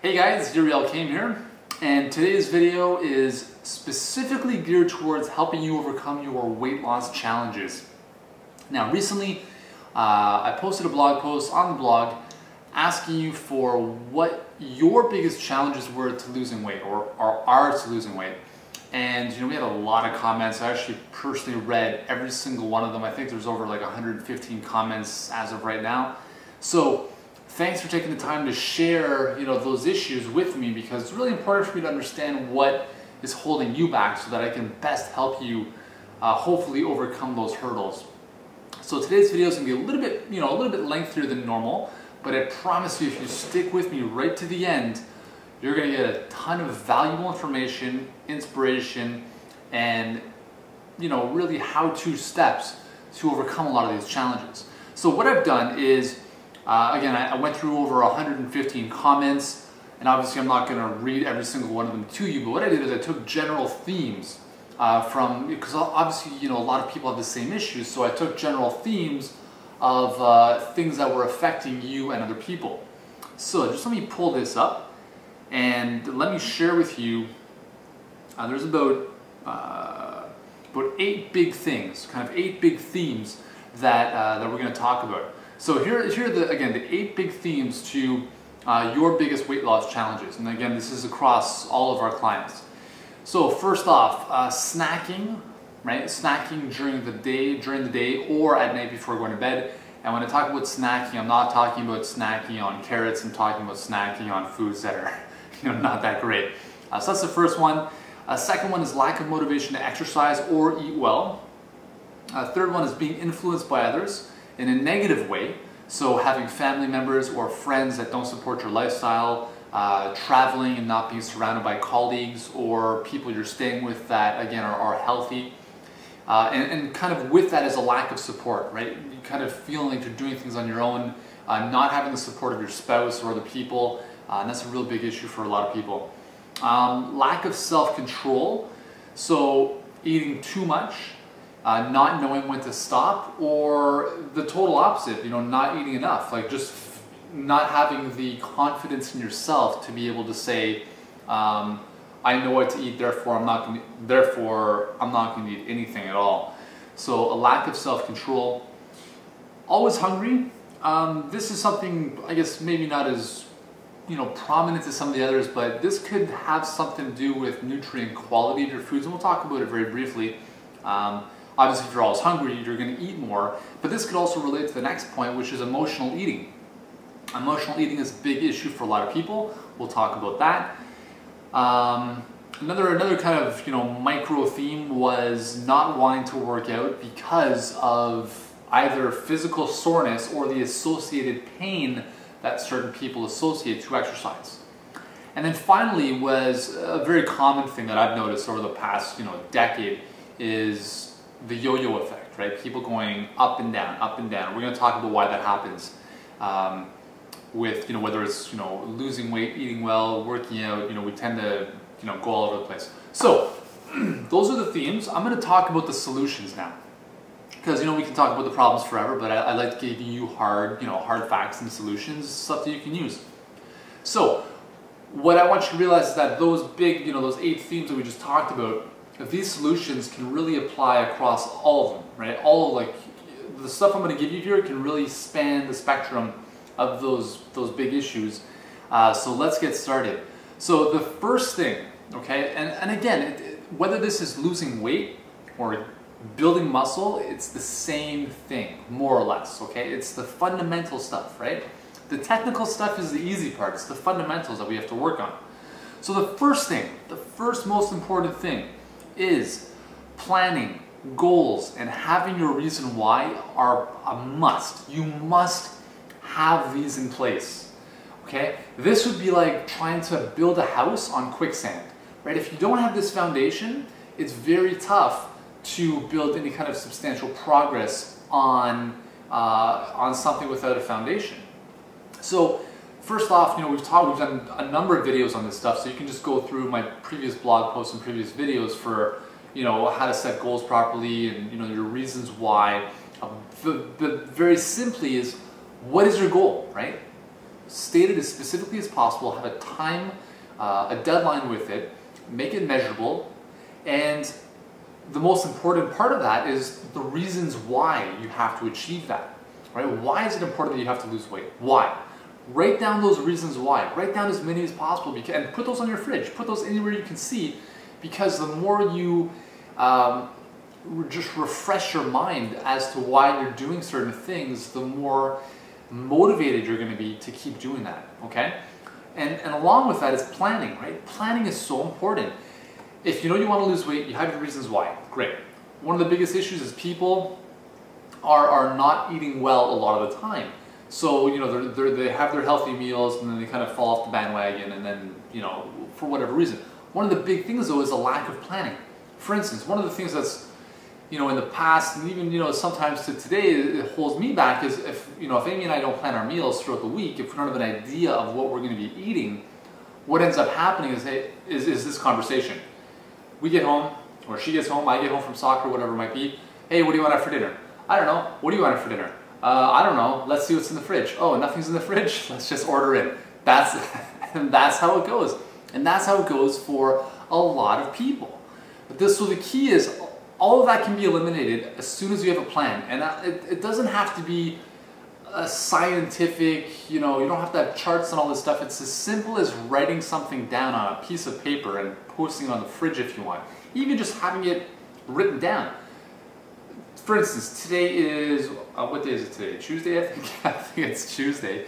Hey guys, Yuri Elkaim here, and today's video is specifically geared towards helping you overcome your weight loss challenges. Now recently, I posted a blog post on the blog asking you for what your biggest challenges were to losing weight or are to losing weight. And we had a lot of comments. I actually personally read every single one of them. I think there's over like 115 comments as of right now. So thanks for taking the time to share those issues with me, because it's really important for me to understand what is holding you back so that I can best help you hopefully overcome those hurdles. So today's video is going to be a little bit lengthier than normal, but I promise you if you stick with me right to the end, you're going to get a ton of valuable information, inspiration, and really how-to steps to overcome a lot of these challenges. So what I've done is, again, I went through over 115 comments, and obviously I'm not going to read every single one of them to you, but what I did is I took general themes because obviously a lot of people have the same issues, so I took general themes of things that were affecting you and other people. So just let me pull this up and let me share with you, there's about 8 big things, kind of 8 big themes that we're going to talk about. So here are the 8 big themes to your biggest weight loss challenges. And again, this is across all of our clients. So first off, snacking, right? Snacking during the day or at night before going to bed. And when I talk about snacking, I'm not talking about snacking on carrots. I'm talking about snacking on foods that are not that great. So that's the first one. Second one is lack of motivation to exercise or eat well. Third one is being influenced by others in a negative way, so having family members or friends that don't support your lifestyle, traveling and not being surrounded by colleagues or people you're staying with that again are healthy, and kind of with that is a lack of support, right? You kind of feeling like you're doing things on your own, not having the support of your spouse or other people, and that's a real big issue for a lot of people. Lack of self-control, so eating too much, not knowing when to stop, or the total opposite, not eating enough, like just not having the confidence in yourself to be able to say, I know what to eat, therefore I'm not going to eat anything at all. So a lack of self-control. Always hungry. This is something, I guess, maybe not as prominent as some of the others, but this could have something to do with nutrient quality of your foods, and we'll talk about it very briefly. Obviously, if you're always hungry, you're going to eat more, but this could also relate to the next point, which is emotional eating. Emotional eating is a big issue for a lot of people. We'll talk about that. Another kind of micro theme was not wanting to work out because of either physical soreness or the associated pain that certain people associate to exercise. And then finally was a very common thing that I've noticed over the past decade is the yo-yo effect, right? People going up and down, up and down. We're going to talk about why that happens with whether it's losing weight, eating well, working out. We tend to go all over the place. So those are the themes. I'm going to talk about the solutions now, because we can talk about the problems forever, but I like giving you hard facts and solutions, stuff that you can use. So what I want you to realize is that those big those 8 themes that we just talked about, these solutions can really apply across all of them, right? The stuff I'm going to give you here can really span the spectrum of those big issues. So let's get started. So the first thing, okay, and again, whether this is losing weight or building muscle, it's the same thing, more or less, okay? It's the fundamental stuff, right? The technical stuff is the easy part. It's the fundamentals that we have to work on. So the first thing, the first most important thing is planning, goals, and having your reason why are a must. You must have these in place, okay? This would be like trying to build a house on quicksand, right? If you don't have this foundation, it's very tough to build any kind of substantial progress on something without a foundation. So first off, we've done a number of videos on this stuff, so you can just go through my previous blog posts and previous videos for how to set goals properly and your reasons why. Very simply is, what is your goal, right? state it as specifically as possible, have a time, a deadline with it, make it measurable, and the most important part of that is the reasons why you have to achieve that, right? Why is it important that you have to lose weight? Why? Write down those reasons why. Write down as many as possible, and put those on your fridge. Put those anywhere you can see, because the more you just refresh your mind as to why you're doing certain things, the more motivated you're going to be to keep doing that, okay? And along with that is planning, right? Planning is so important. If you know you want to lose weight, you have your reasons why. Great. One of the biggest issues is people are not eating well a lot of the time. So, you know, they have their healthy meals and then they kind of fall off the bandwagon, and then, you know, for whatever reason. One of the big things though is a lack of planning. For instance, one of the things that's, you know, in the past, and even, you know, sometimes to today, it holds me back is if Amy and I don't plan our meals throughout the week, if we don't have an idea of what we're going to be eating, what ends up happening is this conversation. We get home, or she gets home, I get home from soccer, whatever it might be. Hey, what do you want for dinner? I don't know. What do you want for dinner? I don't know. Let's see what's in the fridge. Oh, nothing's in the fridge? Let's just order it. That's how it goes. And that's how it goes for a lot of people. So the key is, all of that can be eliminated as soon as you have a plan. And it doesn't have to be a scientific, you know, you don't have to have charts and all this stuff. It's as simple as writing something down on a piece of paper and posting it on the fridge if you want. Even just having it written down. For instance, today is, what day is it today? Tuesday, I think? I think it's Tuesday.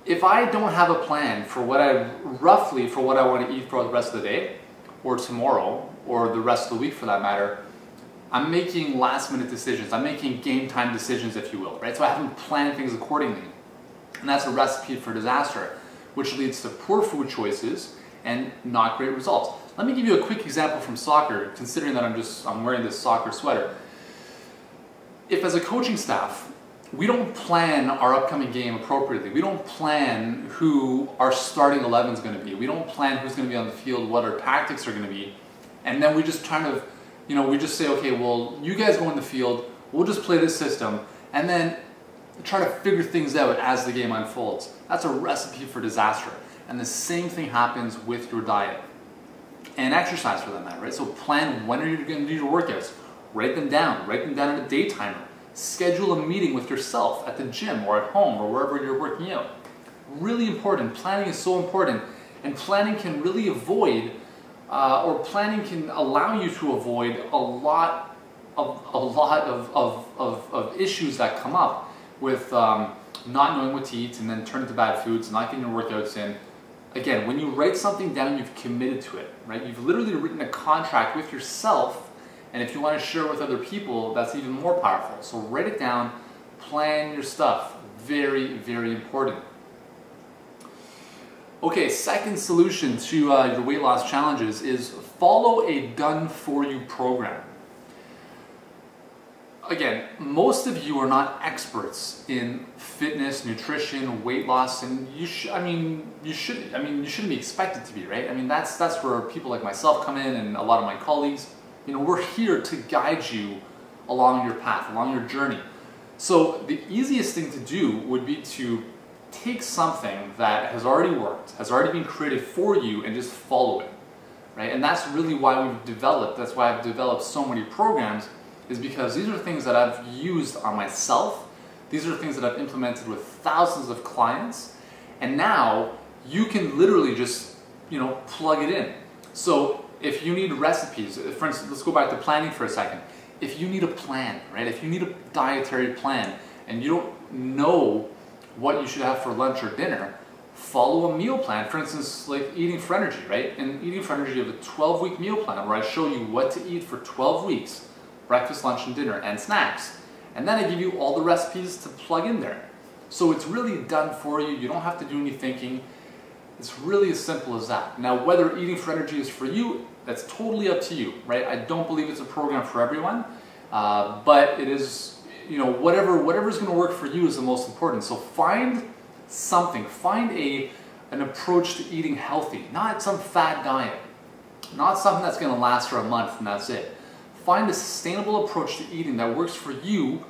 If I don't have a plan for roughly for what I want to eat for the rest of the day, or tomorrow, or the rest of the week for that matter, I'm making last minute decisions. I'm making game time decisions, if you will, right? So I haven't planned things accordingly. And that's a recipe for disaster, which leads to poor food choices and not great results. Let me give you a quick example from soccer, considering that I'm wearing this soccer sweater. If as a coaching staff, we don't plan our upcoming game appropriately, we don't plan who our starting 11 is going to be, we don't plan who's going to be on the field, what our tactics are going to be, and then we just kind of, you know, we just say, okay, well, you guys go in the field, we'll just play this system, and then try to figure things out as the game unfolds. That's a recipe for disaster. And the same thing happens with your diet and exercise for that matter, right? So plan when are you going to do your workouts. Write them down in a day timer. Schedule a meeting with yourself at the gym or at home or wherever you're working out. Really important. Planning is so important, and planning can really avoid, or planning can allow you to avoid a lot of issues that come up with not knowing what to eat and then turning to bad foods, not getting your workouts in. Again, when you write something down, you've committed to it, right? You've literally written a contract with yourself, and if you want to share with other people, that's even more powerful. So write it down, plan your stuff. Very, very important. Okay, second solution to your weight loss challenges is follow a done-for-you program. Again, most of you are not experts in fitness, nutrition, weight loss, and you shouldn't be expected to be, right? I mean, that's where people like myself come in, and a lot of my colleagues. You know, we're here to guide you along your path, along your journey. So the easiest thing to do would be to take something that has already worked, has already been created for you, and just follow it, right? And that's really why that's why I've developed so many programs, is because these are things that I've used on myself. These are things that I've implemented with thousands of clients, and now you can literally just, you know, plug it in. So if you need recipes, for instance, let's go back to planning for a second. If you need a plan, right? If you need a dietary plan and you don't know what you should have for lunch or dinner, follow a meal plan. For instance, like Eating for Energy, right? In Eating for Energy, you have a 12-week meal plan where I show you what to eat for 12 weeks. Breakfast, lunch, and dinner, and snacks. And then I give you all the recipes to plug in there. So it's really done for you. You don't have to do any thinking. It's really as simple as that. Now, whether Eating for Energy is for you, that's totally up to you, right? I don't believe it's a program for everyone, but it is, you know, whatever's going to work for you is the most important. So find something. Find an approach to eating healthy, not some fad diet, not something that's going to last for a month and that's it. Find a sustainable approach to eating that works for you,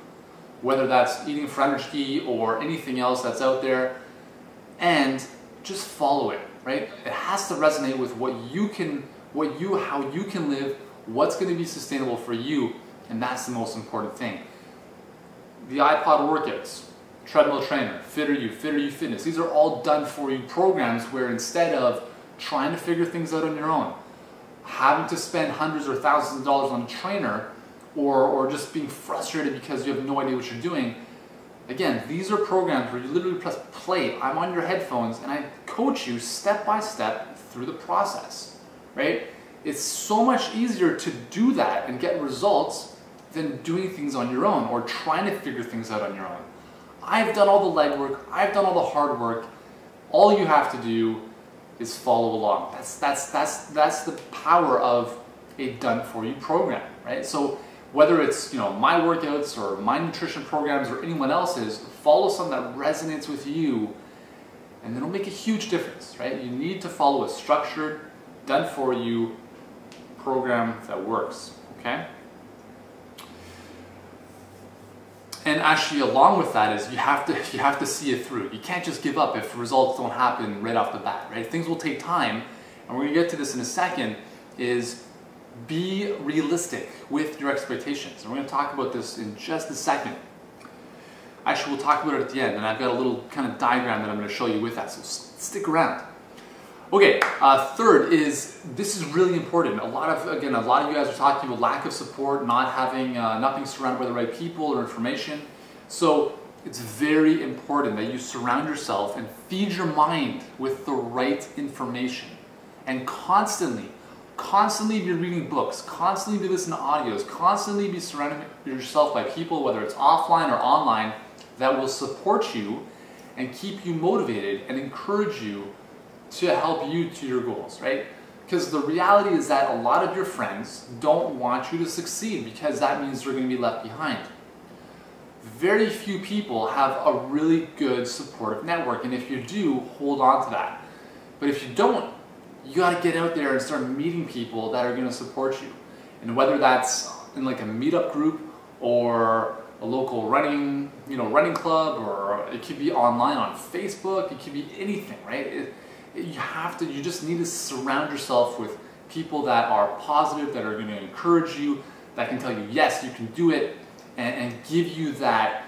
whether that's Eating for Energy or anything else that's out there. and just follow it, right? It has to resonate with how you can live, what's going to be sustainable for you, and that's the most important thing. The iPod workouts, treadmill trainer, Fitter You Fitness, these are all done for you programs where instead of trying to figure things out on your own, having to spend hundreds or thousands of dollars on a trainer, or just being frustrated because you have no idea what you're doing, again, these are programs where you literally press play, I'm on your headphones, and I coach you step by step through the process, right? It's so much easier to do that and get results than doing things on your own or trying to figure things out on your own. I've done all the legwork, I've done all the hard work. All you have to do is follow along. That's the power of a done-for-you program, right? So whether it's my workouts or my nutrition programs or anyone else's, follow something that resonates with you, and it'll make a huge difference, right? You need to follow a structured, done-for-you program that works, okay? And actually, along with that is you have to see it through. You can't just give up if results don't happen right off the bat, right? Things will take time, and we're gonna get to this in a second, is be realistic with your expectations. And we're gonna talk about this in just a second. Actually, we'll talk about it at the end, and I've got a little kind of diagram that I'm gonna show you with that, so stick around. Okay, third is, this is really important. A lot of you guys are talking about lack of support, not being surrounded by the right people or information. So it's very important that you surround yourself and feed your mind with the right information. And constantly be reading books, constantly be listening to audios, constantly be surrounding yourself by people, whether it's offline or online, that will support you and keep you motivated and encourage you to help you to your goals, right? Because the reality is that a lot of your friends don't want you to succeed because that means you're going to be left behind. Very few people have a really good supportive network, and if you do, hold on to that. But if you don't, you got to get out there and start meeting people that are going to support you. And whether that's in like a meetup group or a local running club, or it could be online on Facebook, it could be anything, right? You just need to surround yourself with people that are positive, that are going to encourage you, that can tell you, yes, you can do it, and give you that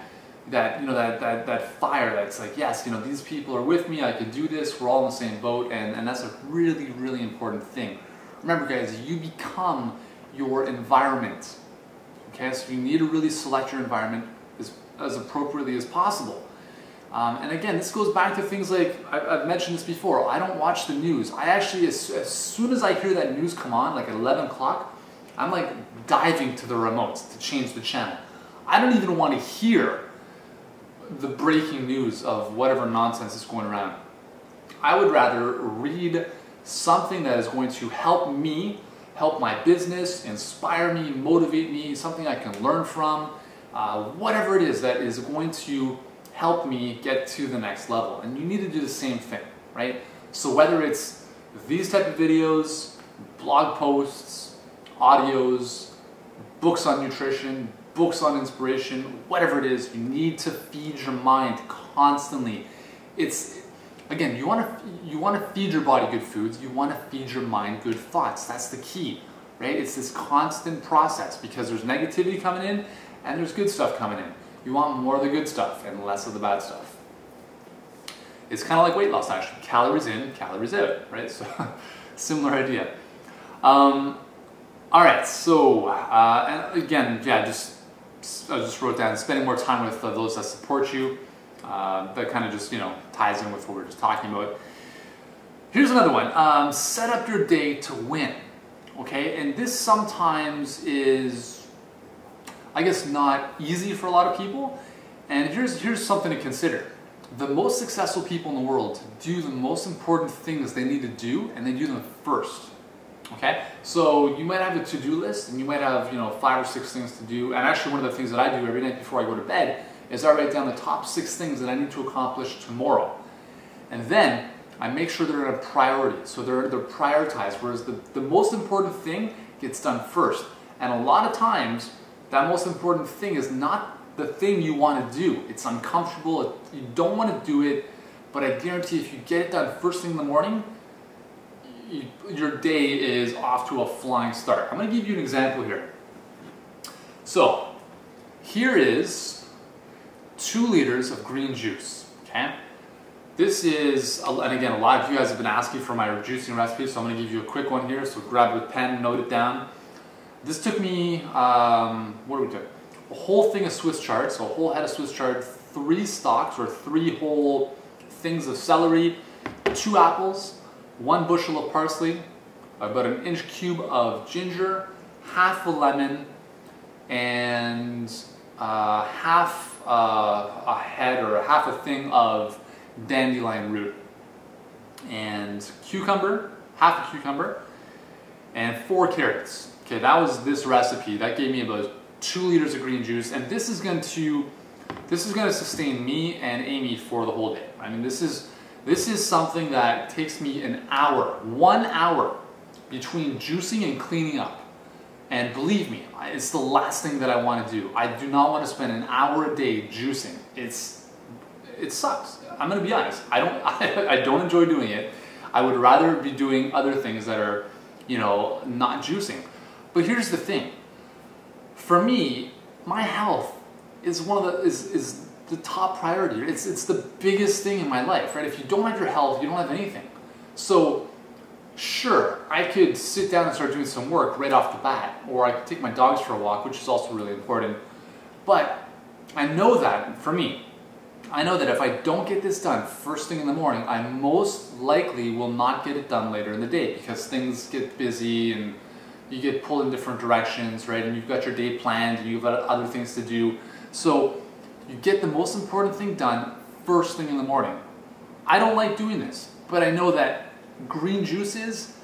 fire that's like, yes, these people are with me, I can do this, we're all in the same boat, and that's a really, really important thing. Remember, guys, you become your environment, okay? So you need to really select your environment as appropriately as possible. And again, this goes back to things like, I've mentioned this before, I don't watch the news. I actually, as soon as I hear that news come on, like at 11 o'clock, I'm like diving to the remotes to change the channel. I don't even want to hear the breaking news of whatever nonsense is going around. I would rather read something that is going to help me, help my business, inspire me, motivate me, something I can learn from, whatever it is that is going to help me get to the next level. And you need to do the same thing, right? So whether it's these type of videos, blog posts, audios, books on nutrition, books on inspiration, whatever it is, you need to feed your mind constantly. Again, you want to feed your body good foods, you want to feed your mind good thoughts. That's the key, right? It's this constant process because there's negativity coming in and there's good stuff coming in. You want more of the good stuff and less of the bad stuff. It's kind of like weight loss, actually. Calories in, calories out, right? So, similar idea. All right, so, and again, yeah, I just wrote down spending more time with those that support you. That kind of just, ties in with what we were just talking about. Here's another one. Set up your day to win, okay? And this sometimes is, I guess, not easy for a lot of people. And here's something to consider. The most successful people in the world do the most important things they need to do, and they do them first. Okay? So you might have a to-do list, and you might have 5 or 6 things to do. And actually, one of the things that I do every night before I go to bed is I write down the top 6 things that I need to accomplish tomorrow. And then I make sure they're in a priority. So they're prioritized, whereas the most important thing gets done first. And a lot of times, that most important thing is not the thing you want to do. It's uncomfortable, you don't want to do it, but I guarantee if you get it done first thing in the morning, your day is off to a flying start. I'm going to give you an example here. So here is 2 liters of green juice, okay? This is, and again, a lot of you guys have been asking for my juicing recipe, so I'm going to give you a quick one here. So grab a pen, note it down. This took me, what did we do? A whole thing of Swiss chard, so a whole head of Swiss chard, 3 stalks or 3 whole things of celery, 2 apples, 1 bushel of parsley, about an inch cube of ginger, half a lemon, and half a head or half a thing of dandelion root, and cucumber, half a cucumber, and 4 carrots. Okay, that was this recipe. That gave me about 2 liters of green juice, and this is going to sustain me and Amy for the whole day. I mean, this is something that takes me an hour, 1 hour between juicing and cleaning up. And believe me, it's the last thing that I want to do. I do not want to spend an hour a day juicing. It sucks. I'm going to be honest. I don't enjoy doing it. I would rather be doing other things that are, you know, not juicing. But here's the thing. For me, my health is is the top priority. It's the biggest thing in my life, right? If you don't have your health, you don't have anything. So sure, I could sit down and start doing some work right off the bat, or I could take my dogs for a walk, which is also really important. But I know that, for me, I know that if I don't get this done first thing in the morning, I most likely will not get it done later in the day, because things get busy and you get pulled in different directions, right? And you've got your day planned and you've got other things to do. So you get the most important thing done first thing in the morning. I don't like doing this, but I know that green juices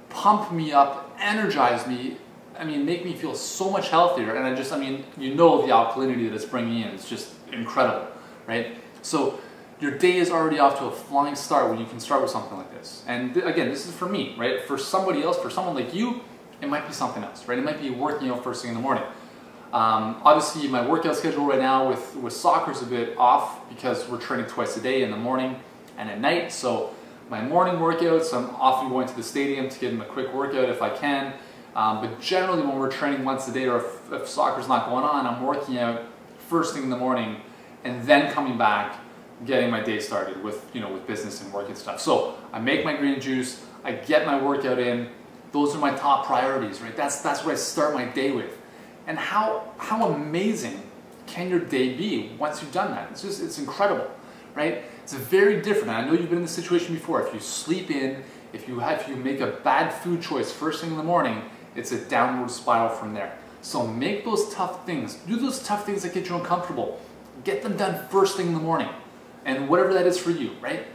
pump me up, energize me, I mean, make me feel so much healthier. And I mean, you know the alkalinity that it's bringing in, it's just incredible, right? So your day is already off to a flying start when you can start with something like this. And again, this is for me, right? For somebody else, for someone like you, it might be something else, right? It might be working out first thing in the morning. Obviously, my workout schedule right now with soccer is a bit off because we're training twice a day, in the morning and at night. So my morning workouts, I'm often going to the stadium to get in a quick workout if I can. But generally, when we're training once a day, or if soccer's not going on, I'm working out first thing in the morning and then coming back, getting my day started with, you know, with business and work and stuff. So I make my green juice, I get my workout in. Those are my top priorities, right? That's what I start my day with. And how amazing can your day be once you've done that? It's incredible, right? It's very different. I know you've been in this situation before. If you sleep in, if you make a bad food choice first thing in the morning, it's a downward spiral from there. So make those tough things. Do those tough things that get you uncomfortable. Get them done first thing in the morning. And whatever that is for you, right?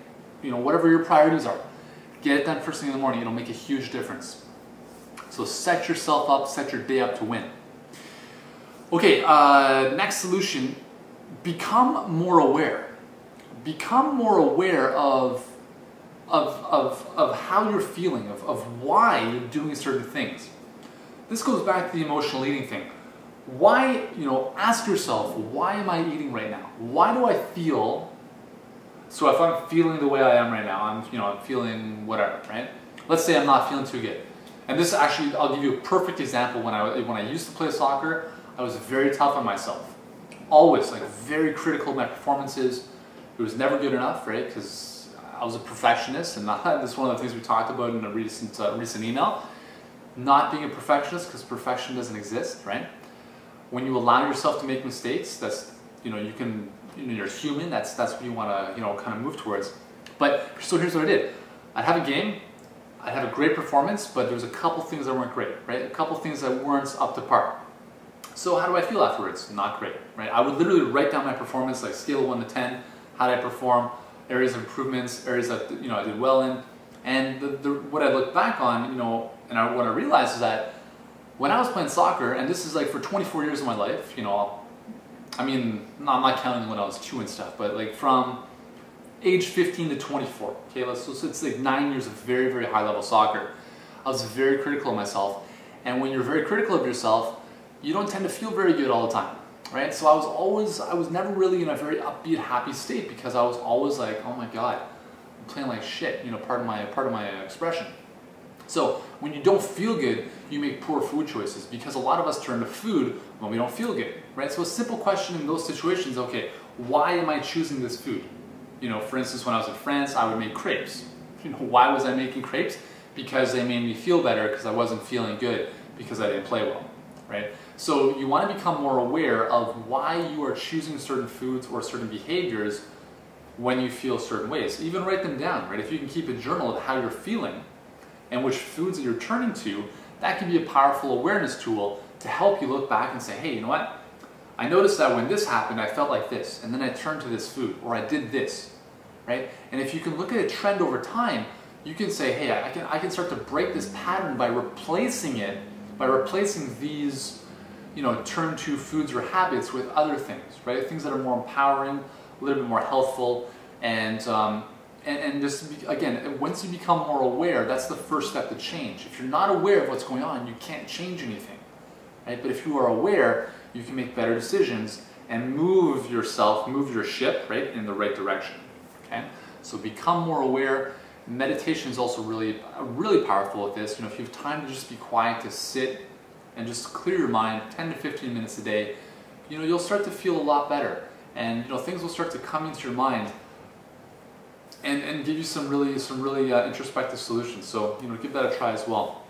You know, whatever your priorities are, get it done first thing in the morning. It'll make a huge difference. So set yourself up, set your day up to win. Okay, next solution, become more aware. Become more aware of how you're feeling, of why you're doing certain things. This goes back to the emotional eating thing. Why, you know, ask yourself, why am I eating right now? Why do I feel, so if I'm feeling the way I am right now, I'm feeling whatever, right? Let's say I'm not feeling too good. And this actually, I'll give you a perfect example. When I used to play soccer, I was very tough on myself. Always, like, very critical of my performances. It was never good enough, right? Because I was a perfectionist, and this is one of the things we talked about in a recent email. Not being a perfectionist, because perfection doesn't exist, right? When you allow yourself to make mistakes, that's, you're human. That's what you want to, kind of move towards. But so here's what I did. I'd have a game. I'd have a great performance, but there was a couple things that weren't great, right? A couple things that weren't up to par. So how do I feel afterwards? Not great, right? I would literally write down my performance, like scale of 1 to 10. How did I perform? Areas of improvements, areas that I did well in. And what I look back on, what I realized is that when I was playing soccer, and this is like for 24 years of my life, I'm not counting when I was 2 and stuff, but like from age 15 to 24, okay, so it's like 9 years of very, very high level soccer. I was very critical of myself, and when you're very critical of yourself, you don't tend to feel very good all the time, right? So I was never really in a very upbeat, happy state because I was always like, oh my God, I'm playing like shit, you know, part of my expression. So when you don't feel good, you make poor food choices because a lot of us turn to food when we don't feel good, right? So a simple question in those situations, okay, why am I choosing this food? You know, for instance, when I was in France, I would make crepes. You know, why was I making crepes? Because they made me feel better because I wasn't feeling good because I didn't play well, right? So you want to become more aware of why you are choosing certain foods or certain behaviors when you feel certain ways. Even write them down, right? If you can keep a journal of how you're feeling and which foods that you're turning to, that can be a powerful awareness tool to help you look back and say, hey, you know what? I noticed that when this happened, I felt like this, and then I turned to this food, or I did this, right? And if you can look at a trend over time, you can say, hey, I can start to break this pattern by replacing these, you know, turn to foods or habits with other things, right? Things that are more empowering, a little bit more healthful, and just, again, once you become more aware, that's the first step to change. If you're not aware of what's going on, you can't change anything, right? But if you are aware, you can make better decisions and move yourself, move your ship, right, in the right direction, okay? So become more aware. Meditation is also really powerful at this. You know, if you have time to just be quiet, to sit and just clear your mind, 10 to 15 minutes a day, you know, you'll start to feel a lot better. And, you know, things will start to come into your mind and give you some really introspective solutions. So, you know, give that a try as well.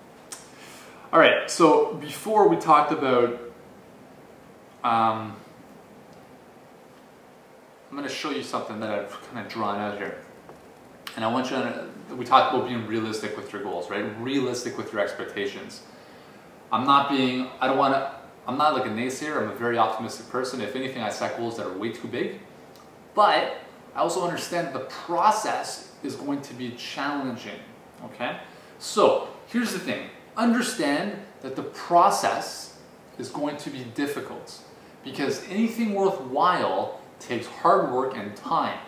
All right, so before we talked about, I'm going to show you something that I've kind of drawn out here. And I want you to, we talked about being realistic with your goals, right? Realistic with your expectations. I'm not like a naysayer. I'm a very optimistic person. If anything, I set goals that are way too big. But I also understand that the process is going to be challenging, okay? So here's the thing. Understand that the process is going to be difficult because anything worthwhile takes hard work and time,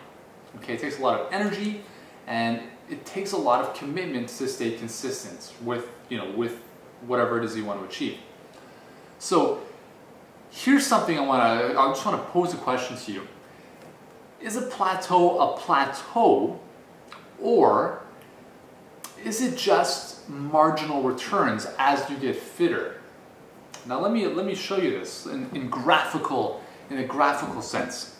okay? It takes a lot of energy and it takes a lot of commitment to stay consistent with, you know, with whatever it is you want to achieve. So here's something I just want to pose a question to you. Is a plateau, or is it just marginal returns as you get fitter? Now let me show you this in a graphical sense.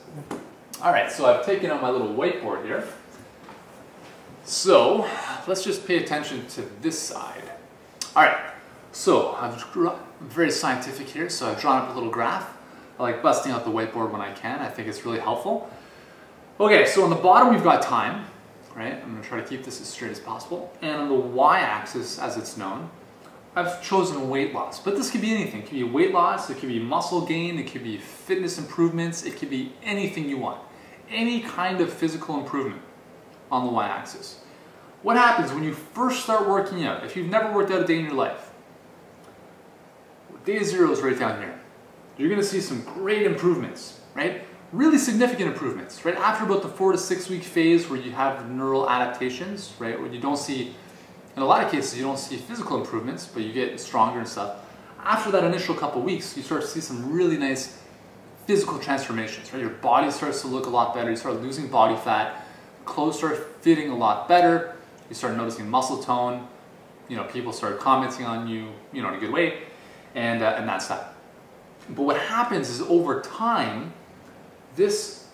All right, so I've taken out my little whiteboard here. So let's just pay attention to this side. All right, so I'm very scientific here, so I've drawn up a little graph. I like busting out the whiteboard when I can. I think it's really helpful. Okay, so on the bottom we've got time, right? I'm going to try to keep this as straight as possible. And on the y-axis, as it's known, I've chosen weight loss. But this could be anything. It could be weight loss, it could be muscle gain, it could be fitness improvements, it could be anything you want. Any kind of physical improvement on the y-axis. What happens when you first start working out? If you've never worked out a day in your life, day 0 is right down here. You're going to see some great improvements, right? Really significant improvements, right? After about the 4 to 6 week phase where you have neural adaptations, right? Where you don't see, in a lot of cases, you don't see physical improvements, but you get stronger and stuff. After that initial couple weeks, you start to see some really nice physical transformations, right? Your body starts to look a lot better. You start losing body fat. Clothes start fitting a lot better. You start noticing muscle tone. You know, people start commenting on you, you know, in a good way, and that's that. But what happens is over time, this,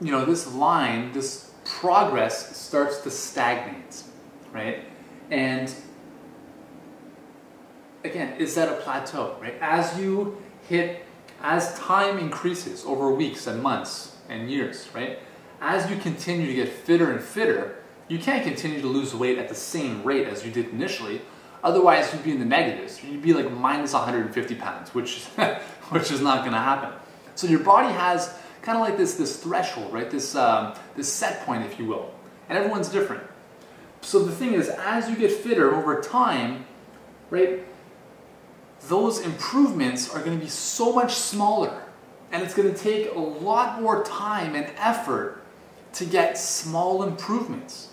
you know, this line, this progress starts to stagnate, right? And again, is that a plateau, right? As time increases over weeks and months and years, right? As you continue to get fitter and fitter, you can't continue to lose weight at the same rate as you did initially. Otherwise, you'd be in the negatives. You'd be like minus 150 pounds, which is not going to happen. So your body has kind of like this threshold, right? This set point, if you will. And everyone's different. So the thing is, as you get fitter over time, right, those improvements are going to be so much smaller. And it's going to take a lot more time and effort to get small improvements,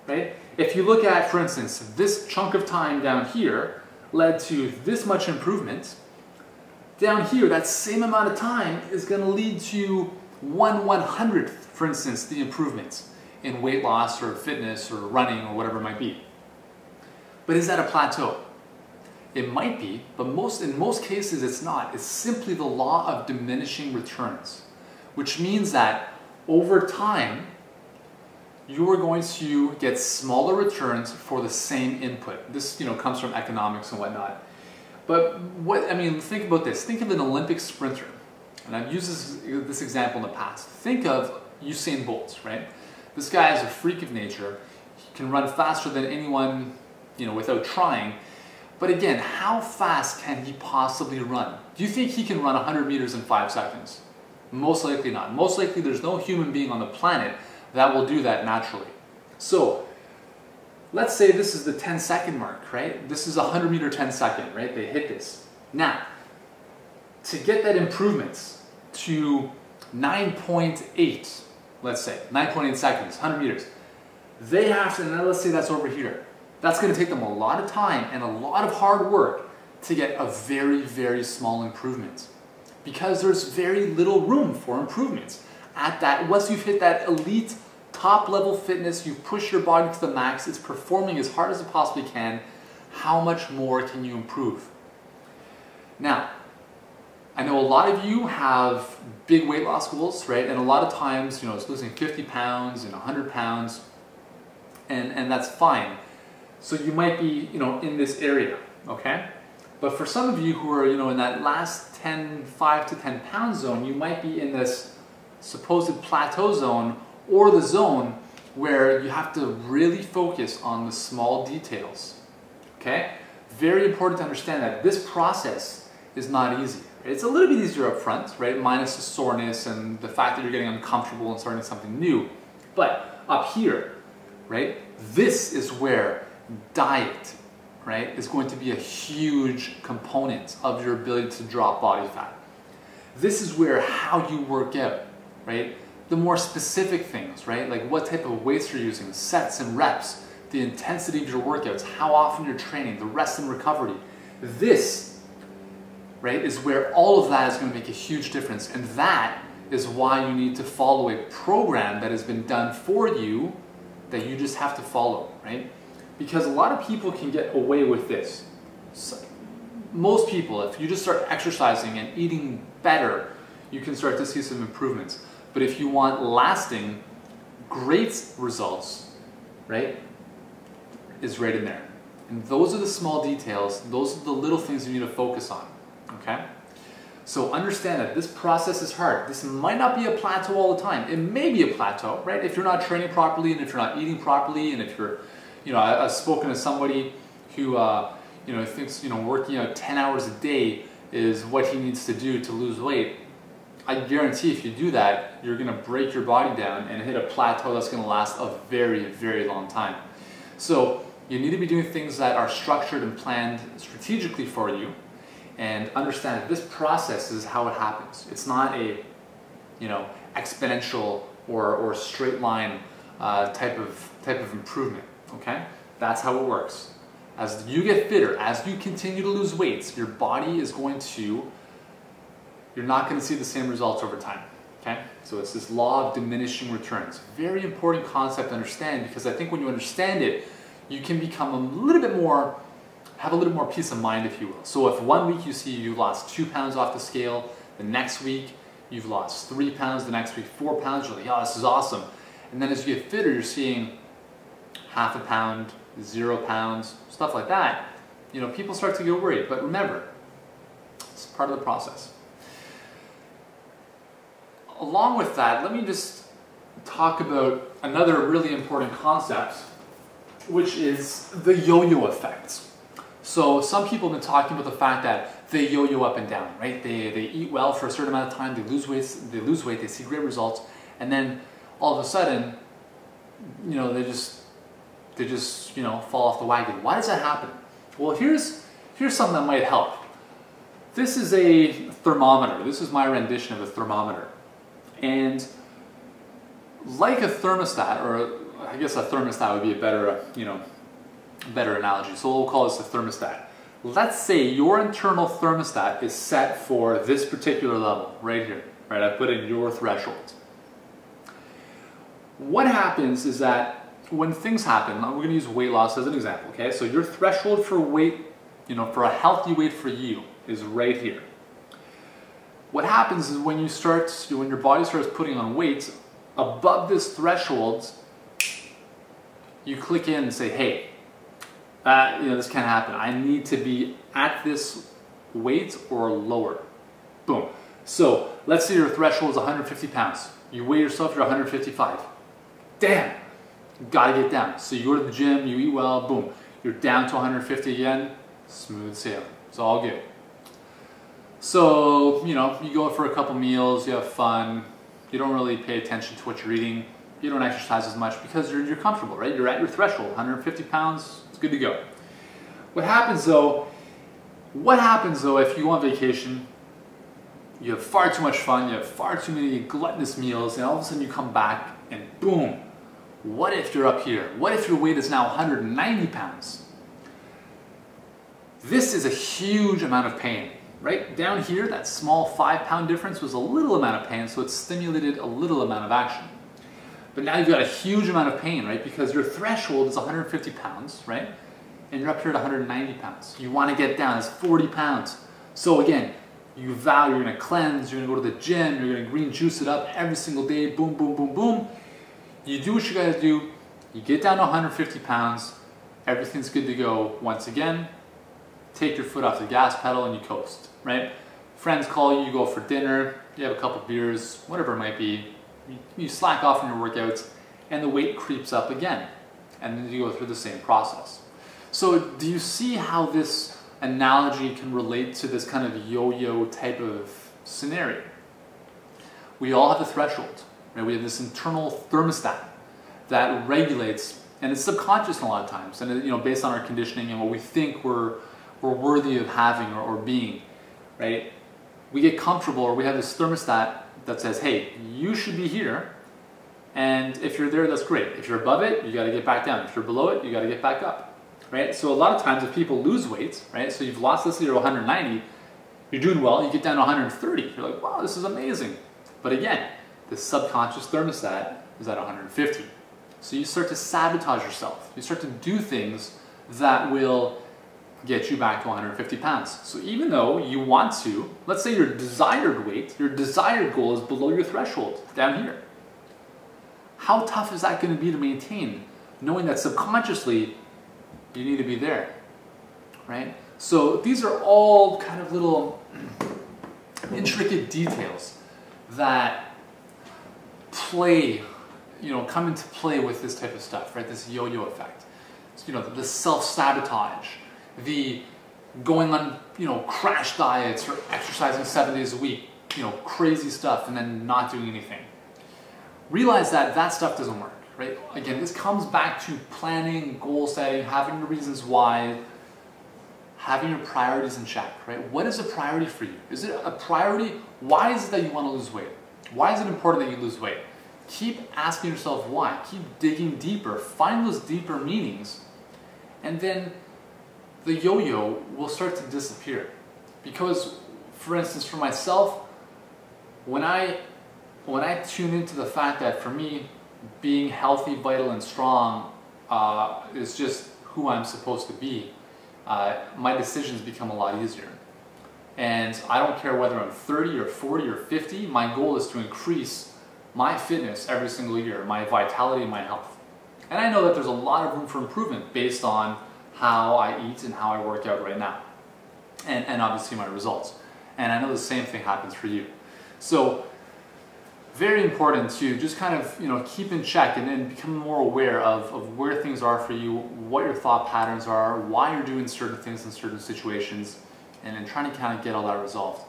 right? If you look at, for instance, this chunk of time down here led to this much improvement, Down here, that same amount of time is going to lead to 1/100th, for instance, the improvements in weight loss or fitness or running or whatever it might be. But is that a plateau? It might be, but in most cases it's not. It's simply the law of diminishing returns, which means that over time, you are going to get smaller returns for the same input. This, comes from economics and whatnot. But think about this. Think of an Olympic sprinter, and I've used this example in the past. Think of Usain Bolt, right? This guy is a freak of nature. He can run faster than anyone, without trying. But again, how fast can he possibly run? Do you think he can run 100 meters in 5 seconds? Most likely not. Most likely there's no human being on the planet that will do that naturally. So, let's say this is the 10-second mark, right? This is a 100-meter 10-second, right? They hit this. Now, to get that improvement to 9.8, let's say, 9.8 seconds, 100 meters, they have to, now let's say that's over here. That's going to take them a lot of time and a lot of hard work to get a very, very small improvement, because there's very little room for improvements. Once you've hit that elite top level fitness, you push your body to the max, it's performing as hard as it possibly can, how much more can you improve? Now, I know a lot of you have big weight loss goals, right? And a lot of times, it's losing 50 pounds and 100 pounds, and that's fine. So you might be, in this area, okay? But for some of you who are, in that last 5 to 10 pound zone, you might be in this supposed plateau zone, or the zone where you have to really focus on the small details, okay? Very important to understand that this process is not easy. It's a little bit easier up front, right? Minus the soreness and the fact that you're getting uncomfortable and starting something new. But up here, right? This is where diet, right, is going to be a huge component of your ability to drop body fat. This is where how you work out, right? The more specific things, right? Like what type of weights you're using, sets and reps, the intensity of your workouts, how often you're training, the rest and recovery. This, right, is where all of that is going to make a huge difference. And that is why you need to follow a program that has been done for you that you just have to follow, right? Because a lot of people can get away with this. So, most people, if you just start exercising and eating better, you can start to see some improvements. But if you want lasting, great results, right, is right in there. And those are the small details, those are the little things you need to focus on, okay? So understand that this process is hard. This might not be a plateau all the time. It may be a plateau, right? If you're not training properly and if you're not eating properly and if you're, I've spoken to somebody who, thinks, working out 10 hours a day is what he needs to do to lose weight. I guarantee if you do that, you're going to break your body down and hit a plateau that's going to last a very, very long time. So you need to be doing things that are structured and planned strategically for you, and understand that this process is how it happens. It's not a, exponential or straight line type of improvement. Okay, that's how it works. As you get fitter, as you continue to lose weight, your body is going to, you're not going to see the same results over time. Okay, so it's this law of diminishing returns. Very important concept to understand, because I think when you understand it, you can become a little bit more, have a little more peace of mind, if you will. So if one week you see you lost 2 pounds off the scale, the next week you've lost 3 pounds, the next week 4 pounds, you're like, oh, this is awesome. And then as you get fitter, you're seeing half a pound, 0 pounds, stuff like that. People start to get worried, but remember, it's part of the process. Along with that, let me just talk about another really important concept, which is the yo-yo effect. So some people have been talking about the fact that they yo-yo up and down, right? They eat well for a certain amount of time, they lose weight, they see great results, and then all of a sudden, they just fall off the wagon. Why does that happen? Well, here's something that might help. This is a thermometer. This is my rendition of a thermometer. And like a thermostat, or I guess a thermostat would be a better, better analogy. So we'll call this a thermostat. let's say your internal thermostat is set for this particular level right here, right? I put in your threshold. What happens is that when things happen, we're going to use weight loss as an example, okay? So your threshold for weight, you know, for a healthy weight for you is right here. What happens is when your body starts putting on weight above this threshold, you click in and say, hey, you know, this can't happen. I need to be at this weight or lower. Boom. So let's say your threshold is 150 pounds. You weigh yourself, you're 155. Damn, you gotta get down. So you go to the gym, you eat well, boom. You're down to 150 again, smooth sailing. It's all good. So, you know, you go for a couple meals, you have fun, you don't really pay attention to what you're eating, you don't exercise as much because you're comfortable, right? You're at your threshold, 150 pounds, it's good to go. What happens though if you go on vacation, you have far too much fun, you have far too many gluttonous meals, and all of a sudden you come back and boom, what if you're up here? What if your weight is now 190 pounds? This is a huge amount of pain. Right down here, that small 5-pound difference was a little amount of pain, so it stimulated a little amount of action. But now you've got a huge amount of pain, right? Because your threshold is 150 pounds, right? And you're up here at 190 pounds. You want to get down, it's 40 pounds. So again, you vow you're going to cleanse, you're going to go to the gym, you're going to green juice it up every single day, boom, boom, boom, boom. You do what you got to do, you get down to 150 pounds, everything's good to go once again. Take your foot off the gas pedal and you coast, right? Friends call you, you go for dinner, you have a couple beers, whatever it might be, you slack off in your workouts and the weight creeps up again. And then you go through the same process. So do you see how this analogy can relate to this kind of yo-yo type of scenario? We all have a threshold, right? We have this internal thermostat that regulates, and it's subconscious a lot of times, and you know, based on our conditioning and what we think we're worthy of having or being, right? We get comfortable, or we have this thermostat that says, hey, you should be here, and if you're there, that's great. If you're above it, you gotta get back down. If you're below it, you gotta get back up, right? So a lot of times if people lose weight, right? So you've lost, let's say you're 190, you're doing well, you get down to 130. You're like, wow, this is amazing. But again, the subconscious thermostat is at 150. So you start to sabotage yourself. You start to do things that will get you back to 150 pounds. So even though you want to, let's say your desired weight, your desired goal is below your threshold, down here. How tough is that going to be to maintain, knowing that subconsciously you need to be there, right? So these are all kind of little intricate details that play, you know, come into play with this type of stuff, right? This yo-yo effect. So, you know, the self-sabotage, the going on, you know, crash diets or exercising 7 days a week, you know, crazy stuff, and then not doing anything. Realize that that stuff doesn't work, right? Again, this comes back to planning, goal setting, having your reasons why, having your priorities in check, right? What is a priority for you? Is it a priority? Why is it that you want to lose weight? Why is it important that you lose weight? Keep asking yourself why. Keep digging deeper. Find those deeper meanings, and then the yo-yo will start to disappear. Because, for instance, for myself, when I tune into the fact that for me, being healthy, vital, and strong is just who I'm supposed to be, my decisions become a lot easier. And I don't care whether I'm 30 or 40 or 50, my goal is to increase my fitness every single year, my vitality and my health. And I know that there's a lot of room for improvement based on how I eat and how I work out right now, and obviously my results. And I know the same thing happens for you. So very important to just kind of, you know, keep in check and become more aware of where things are for you, what your thought patterns are, why you're doing certain things in certain situations, and then trying to kind of get all that resolved.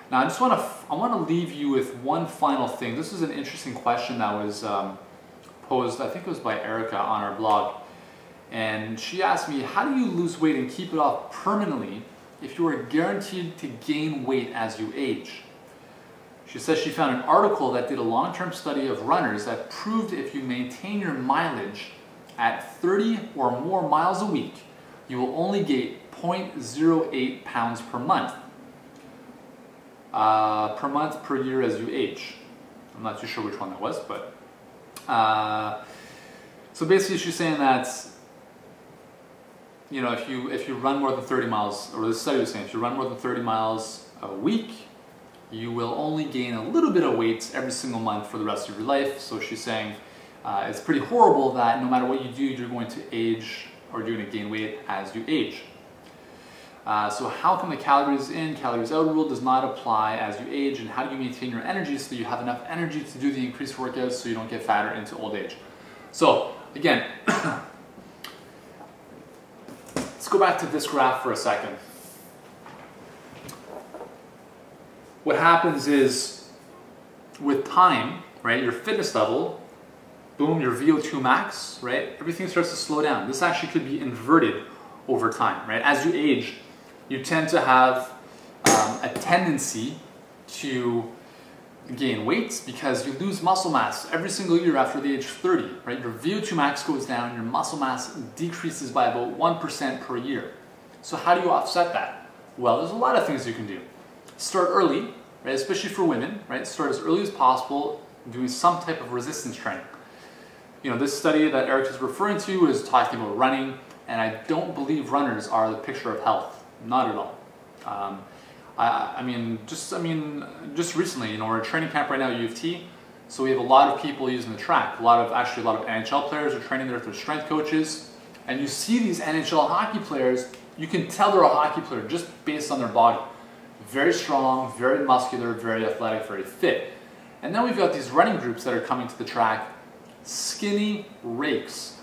Now I want to leave you with one final thing. This is an interesting question that was posed, I think it was by Erica on our blog. And she asked me, how do you lose weight and keep it off permanently if you are guaranteed to gain weight as you age? She says she found an article that did a long-term study of runners that proved if you maintain your mileage at 30 or more miles a week, you will only 0.08 pounds per month. Per year as you age. I'm not too sure which one that was, but so basically she's saying that, you know, if you run more than 30 miles, or the study was saying if you run more than 30 miles a week, you will only gain a little bit of weight every single month for the rest of your life. So she's saying it's pretty horrible that no matter what you do, you're going to age, or you're going to gain weight as you age. So how come the calories in, calories out rule does not apply as you age, and how do you maintain your energy so that you have enough energy to do the increased workouts so you don't get fatter into old age? So again, let's go back to this graph for a second. What happens is, with time, right, your fitness level, boom, your VO2 max, right, everything starts to slow down. This actually could be inverted over time, right? As you age, you tend to have a tendency to gain weight because you lose muscle mass every single year after the age of 30, right? Your VO2 max goes down, your muscle mass decreases by about 1% per year. So how do you offset that? Well, there's a lot of things you can do. Start early, right? Especially for women, right? Start as early as possible doing some type of resistance training. You know, this study that Eric is referring to is talking about running, and I don't believe runners are the picture of health. Not at all. I mean, just recently, you know, we're at a training camp right now at U of T, so we have a lot of people using the track. Actually, a lot of NHL players are training there with their strength coaches, and you see these NHL hockey players, you can tell they're a hockey player just based on their body. Very strong, very muscular, very athletic, very fit. And then we've got these running groups that are coming to the track, skinny rakes,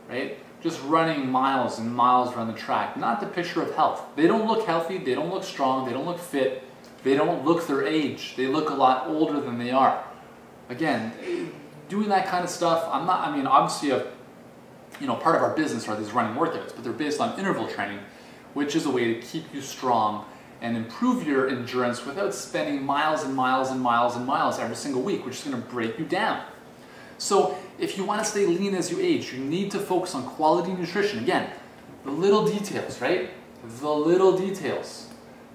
right? Just running miles and miles around the track. Not the picture of health. They don't look healthy, they don't look strong, they don't look fit, they don't look their age. They look a lot older than they are. Again, doing that kind of stuff, obviously, you know, part of our business are these running workouts, but they're based on interval training, which is a way to keep you strong and improve your endurance without spending miles and miles and miles and miles every single week, which is going to break you down. So if you want to stay lean as you age, you need to focus on quality nutrition. Again, the little details, right? The little details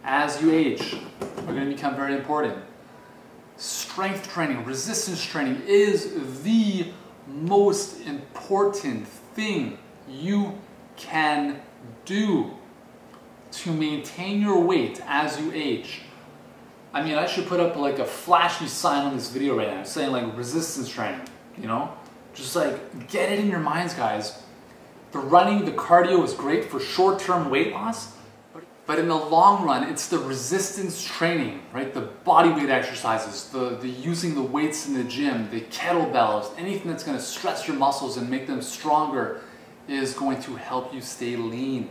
as you age are going to become very important. Strength training, resistance training is the most important thing you can do to maintain your weight as you age. I mean, I should put up like a flashy sign on this video right now saying like resistance training, you know? Just like get it in your minds, guys. The running, the cardio is great for short-term weight loss, but in the long run, it's the resistance training, right? The body weight exercises, the using the weights in the gym, the kettlebells, anything that's gonna stress your muscles and make them stronger is going to help you stay lean.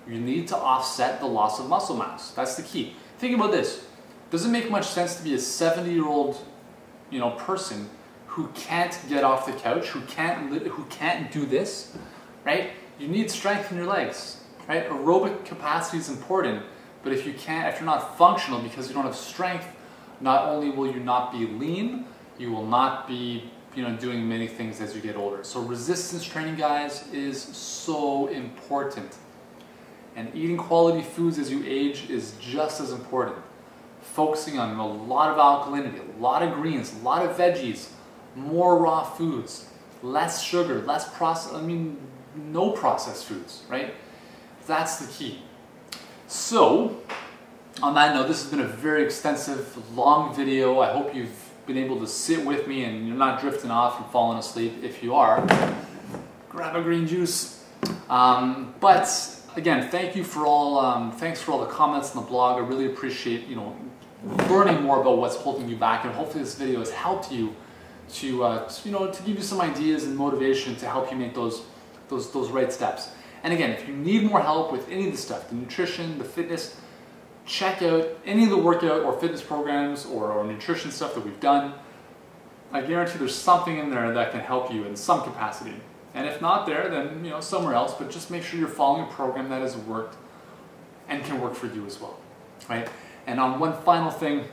You need to offset the loss of muscle mass. That's the key. Think about this. Does it make much sense to be a 70-year-old, you know, person who can't get off the couch, who can't do this, right? You need strength in your legs, right? Aerobic capacity is important, but if you're not functional because you don't have strength, not only will you not be lean, you will not be, you know, doing many things as you get older. So resistance training, guys, is so important. And eating quality foods as you age is just as important. Focusing on a lot of alkalinity, a lot of greens, a lot of veggies, more raw foods, less sugar, no processed foods, right? That's the key. So, on that note, this has been a very extensive, long video. I hope you've been able to sit with me and you're not drifting off and falling asleep. If you are, grab a green juice. But again, thanks for all the comments on the blog. I really appreciate, you know, learning more about what's holding you back, and hopefully this video has helped you to you know, to give you some ideas and motivation to help you make those right steps. And again, if you need more help with any of the stuff, the nutrition, the fitness, check out any of the workout or fitness programs or nutrition stuff that we've done. I guarantee there's something in there that can help you in some capacity. And if not there, then, you know, somewhere else, but just make sure you're following a program that has worked and can work for you as well, right? And on one final thing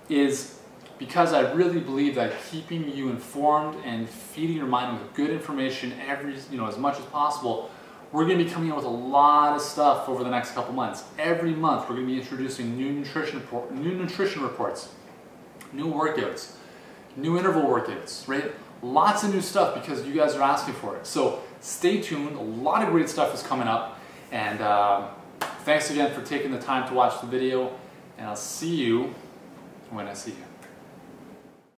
is, because I really believe that keeping you informed and feeding your mind with good information as much as possible We're going to be coming out with a lot of stuff over the next couple months. Every month we're going to be introducing new nutrition reports, new workouts, new interval workouts, right? Lots of new stuff because you guys are asking for it. So stay tuned. A lot of great stuff is coming up. And thanks again for taking the time to watch the video. And I'll see you when I see you.